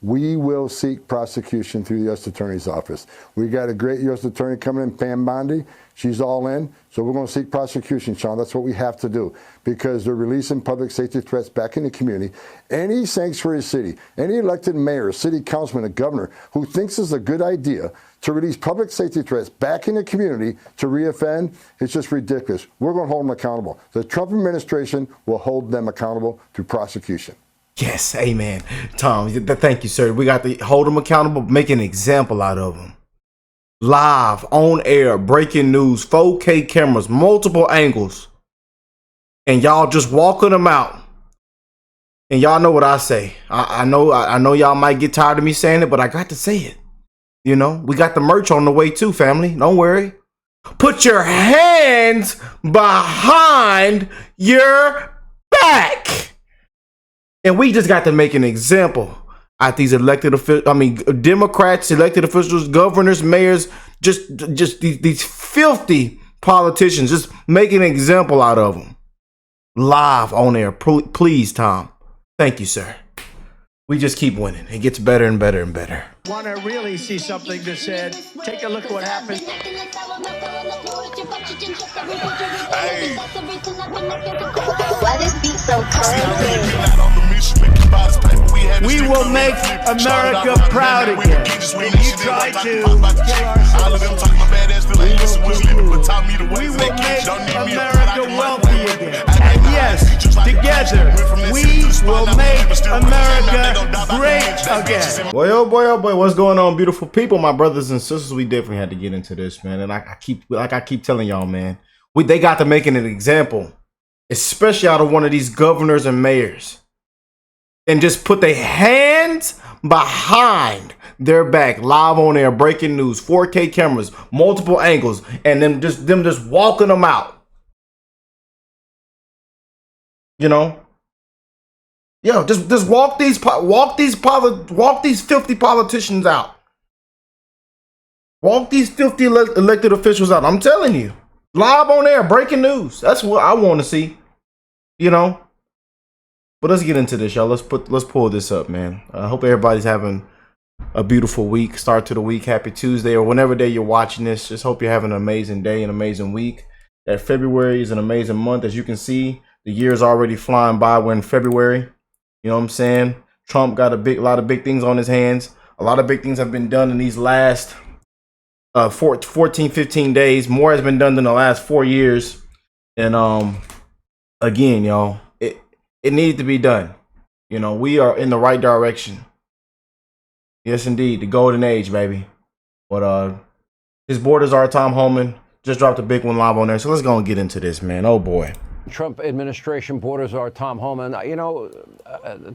we will seek prosecution through the U.S. Attorney's Office. We got a great U.S. Attorney coming in, Pam Bondi. She's all in. So we're going to seek prosecution, Sean. That's what we have to do because they're releasing public safety threats back in the community. Any sanctuary city, any elected mayor, city councilman, a governor who thinks it's a good idea to release public safety threats back in the community to reoffend, it's just ridiculous. We're going to hold them accountable. The Trump administration will hold them accountable through prosecution. Yes, amen. Tom, thank you, sir. We got to hold them accountable, make an example out of them. Live, on air, breaking news, 4K cameras, multiple angles. And y'all just walking them out. And y'all know what I say. I know y'all might get tired of me saying it, but I got to say it. You know, we got the merch on the way too, family. Don't worry. Put your hands behind your back. And we just got to make an example at these elected officials. Democrats, elected officials, governors, mayors, just these filthy politicians. Just make an example out of them. Live on air. Please, Tom. Thank you, sir. We just keep winning. It gets better and better and better. Want to really see something that said, take a look at what happened. Hey. Why this beat so crazy? We will make America proud again. And you try to kill our We will make America wealthy again. And yes, together, we will make America great again. Boy, oh boy, what's going on, beautiful people, my brothers and sisters? We definitely had to get into this, man. And I keep telling y'all, man, they got to make an example, especially out of one of these governors and mayors, and just put their hands behind their back, live on air, breaking news, 4K cameras, multiple angles, and them just walking them out. You know, yo, just walk these filthy politicians out. Walk these filthy elected officials out. I'm telling you, live on air, breaking news. That's what I want to see. You know. But let's get into this, y'all. Let's pull this up, man. I hope everybody's having a beautiful week. Start to the week. Happy Tuesday, or whenever day you're watching this. Just hope you're having an amazing day, an amazing week. That February is an amazing month, as you can see. The year's already flying by. We're in February. You know what I'm saying? Trump got a lot of big things on his hands. A lot of big things have been done in these last 14, 15 days. More has been done than the last 4 years. And again, y'all, it needed to be done. You know, we are in the right direction. Yes, indeed. The golden age, baby. But his borders are Tom Homan. Just dropped a big one live on there. So let's go and get into this, man. Oh, boy. Trump administration borders are Tom Homan. You know,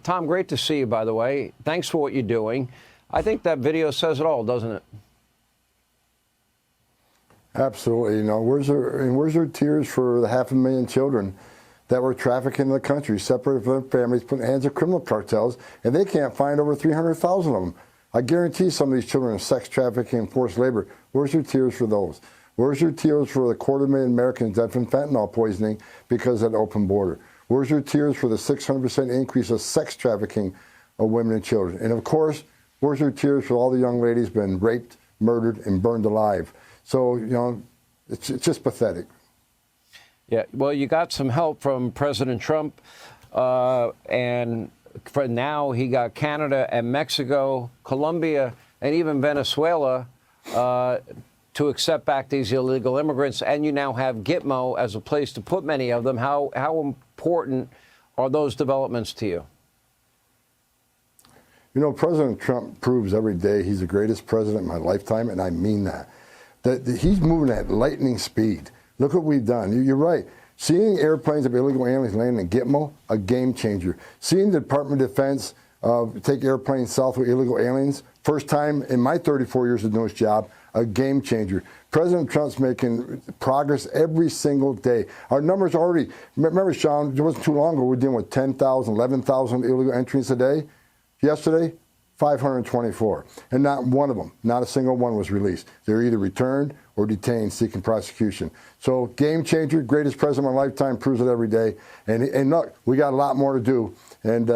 Tom, great to see you, by the way. Thanks for what you're doing. I think that video says it all, doesn't it? Absolutely. You know, where's their tears for the 500,000 children that were trafficked into the country, separated from their families, put in the hands of criminal cartels, and they can't find over 300,000 of them. I guarantee some of these children are sex trafficking and forced labor. Where's your tears for those? Where's your tears for the 250,000 Americans dead from fentanyl poisoning because of the open border? Where's your tears for the 600% increase of sex trafficking of women and children? And of course, where's your tears for all the young ladies been raped, murdered, and burned alive? So, you know, it's just pathetic. Yeah, well, you got some help from President Trump, and for now he got Canada and Mexico, Colombia, and even Venezuela to accept back these illegal immigrants. And you now have Gitmo as a place to put many of them. How important are those developments to you? You know, President Trump proves every day he's the greatest president in my lifetime, and I mean that. That he's moving at lightning speed. Look what we've done. You're right. Seeing airplanes of illegal aliens landing in Gitmo, a game changer. Seeing the Department of Defense take airplanes south with illegal aliens, first time in my 34 years of doing this job, a game changer. President Trump's making progress every single day. Our numbers already, remember, Sean, it wasn't too long ago, we were dealing with 10,000, 11,000 illegal entries a day. Yesterday, 524. And not one of them, not a single one was released. They're either returned or detained seeking prosecution. So game changer, greatest president of my lifetime, proves it every day. And look, we got a lot more to do. And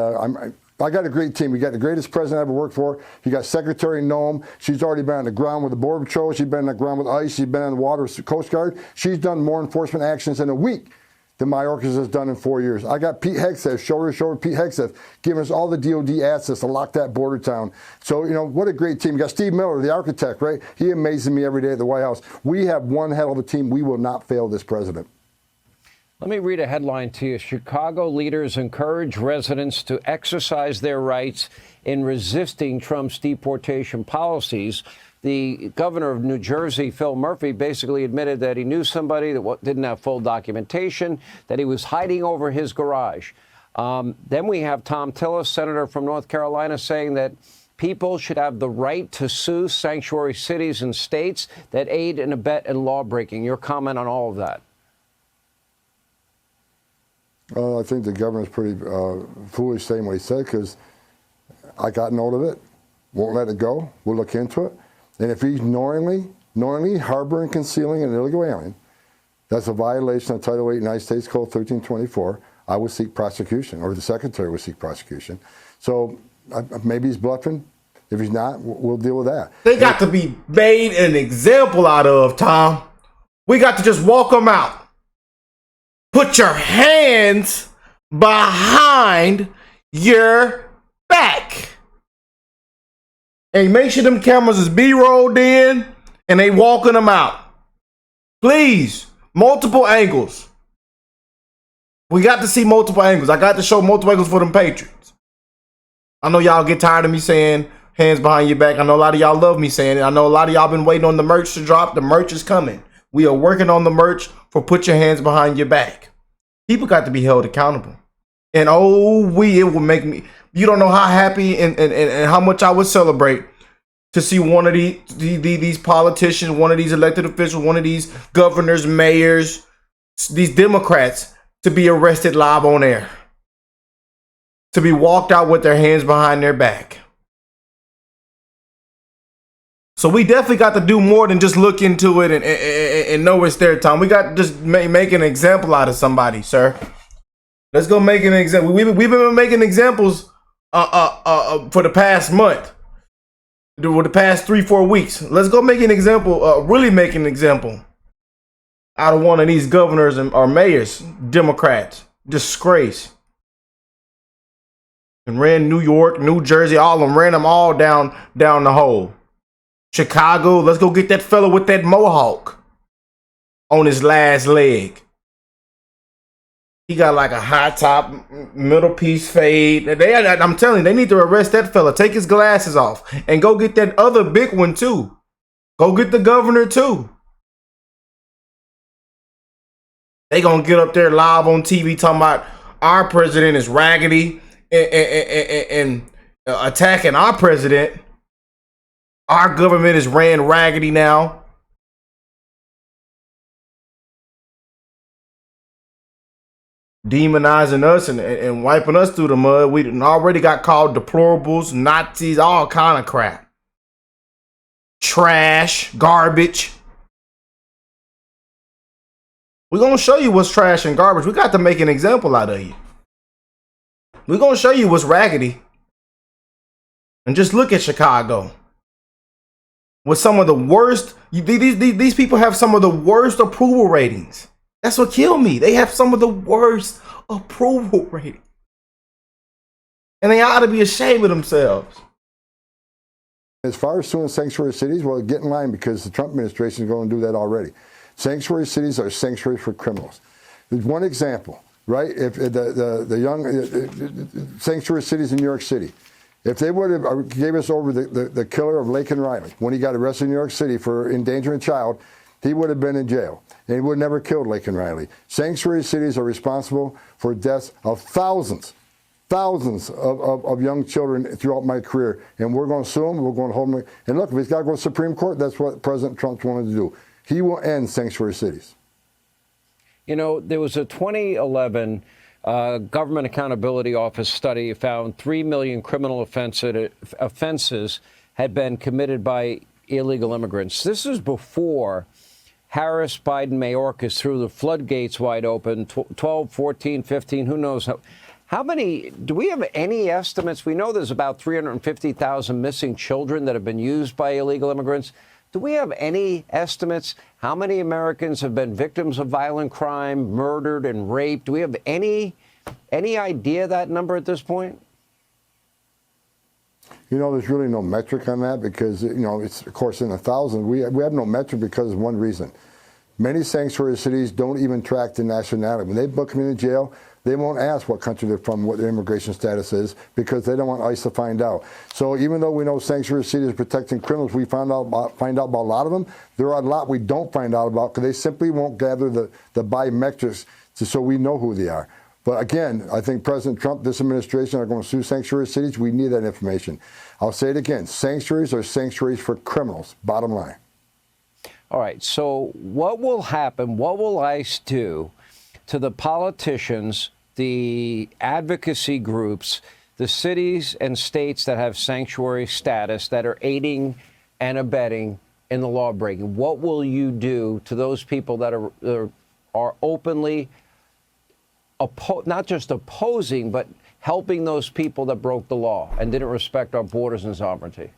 I got a great team. We got the greatest president I ever worked for. You got Secretary Noem. She's already been on the ground with the Border Patrol. She's been on the ground with ICE. She's been on the water with the Coast Guard. She's done more enforcement actions in a week than Mayorkas has done in 4 years. I got Pete Hegseth, shoulder to shoulder Pete Hegseth, giving us all the DOD assets to lock that border down. So, you know, what a great team. You got Steve Miller, the architect, right? He amazes me every day at the White House. We have one hell of a team. We will not fail this president. Let me read a headline to you. Chicago leaders encourage residents to exercise their rights in resisting Trump's deportation policies. The governor of New Jersey, Phil Murphy, basically admitted that he knew somebody that didn't have full documentation, that he was hiding over his garage. Then we have Tom Tillis, senator from North Carolina, saying that people should have the right to sue sanctuary cities and states that aid and abet in lawbreaking. Your comment on all of that? I think the governor's pretty foolish saying what he said, because I got note of it, won't let it go, we'll look into it. And if he's knowingly harboring, concealing an illegal alien, that's a violation of Title 8 United States Code 1324. I would seek prosecution, or the secretary would seek prosecution. So maybe he's bluffing. If he's not, we'll deal with that. They got to be made an example out of, Tom. We got to just walk them out. Put your hands behind your back. And make sure them cameras is B-rolled in and they walking them out. Please, multiple angles. We got to see multiple angles. I got to show multiple angles for them Patriots. I know y'all get tired of me saying hands behind your back. I know a lot of y'all love me saying it. I know a lot of y'all been waiting on the merch to drop. The merch is coming. We are working on the merch for Put Your Hands Behind Your Back. People got to be held accountable. And it will make me, you don't know how happy and how much I would celebrate to see one of these politicians, one of these elected officials, one of these governors, mayors, these Democrats to be arrested live on air. To be walked out with their hands behind their back. So we definitely got to do more than just look into it and know it's their time. We got to just make an example out of somebody, sir. Let's go make an example. We've been making examples for the past month, for the past 3-4 weeks. Let's go make an example. Really make an example out of one of these governors or mayors, Democrats. Disgrace. And ran New York, New Jersey, all of them, ran them all down the hole. Chicago, let's go get that fella with that mohawk on his last leg. He got like a high top, middle piece fade. I'm telling you, they need to arrest that fella. Take his glasses off and go get that other big one too. Go get the governor too. They gonna get up there live on TV talking about our president is raggedy and attacking our president. Our government is ran raggedy now. Demonizing us and wiping us through the mud. We already got called deplorables, Nazis, all kind of crap. Trash, garbage. We're going to show you what's trash and garbage. We got to make an example out of you. We're going to show you what's raggedy. And just look at Chicago. With some of the worst, these people have some of the worst approval ratings. That's what killed me. They have some of the worst approval ratings. And they ought to be ashamed of themselves. As far as suing sanctuary cities, well, get in line, because the Trump administration is going to do that already. Sanctuary cities are sanctuaries for criminals. There's one example, right? If the young sanctuary cities in New York City, if they would have gave us over the killer of Laken Riley when he got arrested in New York City for endangering a child, he would have been in jail, and he would have never killed Laken Riley. Sanctuary cities are responsible for deaths of thousands of young children throughout my career, and we're going to sue them. We're going to hold them. And look, if he's got to go to the Supreme Court, that's what President Trump wanted to do. He will end sanctuary cities. You know, there was a 2011 Government Accountability Office study found 3 million criminal offenses had been committed by illegal immigrants. This is before Harris, Biden, Mayorkas threw the floodgates wide open, 12, 14, 15, who knows How many, do we have any estimates? We know there's about 350,000 missing children that have been used by illegal immigrants. Do we have any estimates? How many Americans have been victims of violent crime, murdered and raped? Do we have any idea of that number at this point? You know, there's really no metric on that because, you know, it's, of course, in the thousands. We have no metric because of one reason. Many sanctuary cities don't even track the nationality. When they book them into jail, they won't ask what country they're from, what their immigration status is, because they don't want ICE to find out. So even though we know sanctuary cities are protecting criminals, we find out about a lot of them. There are a lot we don't find out about because they simply won't gather the biometrics so we know who they are. But again, I think President Trump, this administration are going to sue sanctuary cities. We need that information. I'll say it again. Sanctuaries are sanctuaries for criminals, bottom line. All right. So what will happen? What will ICE do to the politicians, the advocacy groups, the cities and states that have sanctuary status that are aiding and abetting in the law breaking? What will you do to those people that are openly not just opposing, but helping those people that broke the law and didn't respect our borders and sovereignty?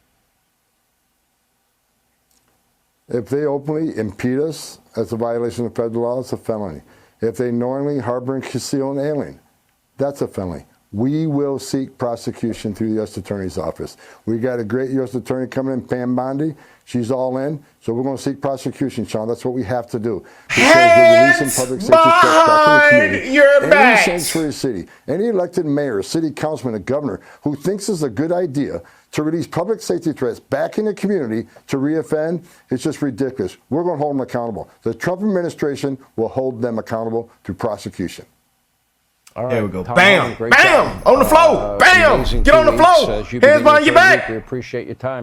If they openly impede us, that's a violation of federal law. It's a felony. If they knowingly harbor and conceal an alien, that's a felony. We will seek prosecution through the U.S. Attorney's Office. We got a great U.S. Attorney coming in, Pam Bondi. She's all in. So we're going to seek prosecution, Sean. That's what we have to do. Because we're releasing public safety threats back in the community. Any sanctuary city, any elected mayor, city councilman, a governor who thinks it's a good idea to release public safety threats back in the community to reoffend, it's just ridiculous. We're going to hold them accountable. The Trump administration will hold them accountable through prosecution. All right. There we go. Tom Bam! Homan, great Bam! job. On the floor! Bam! Amazing Get on the 2 floor! weeks as you Hands begin behind your third back! week. We appreciate your time.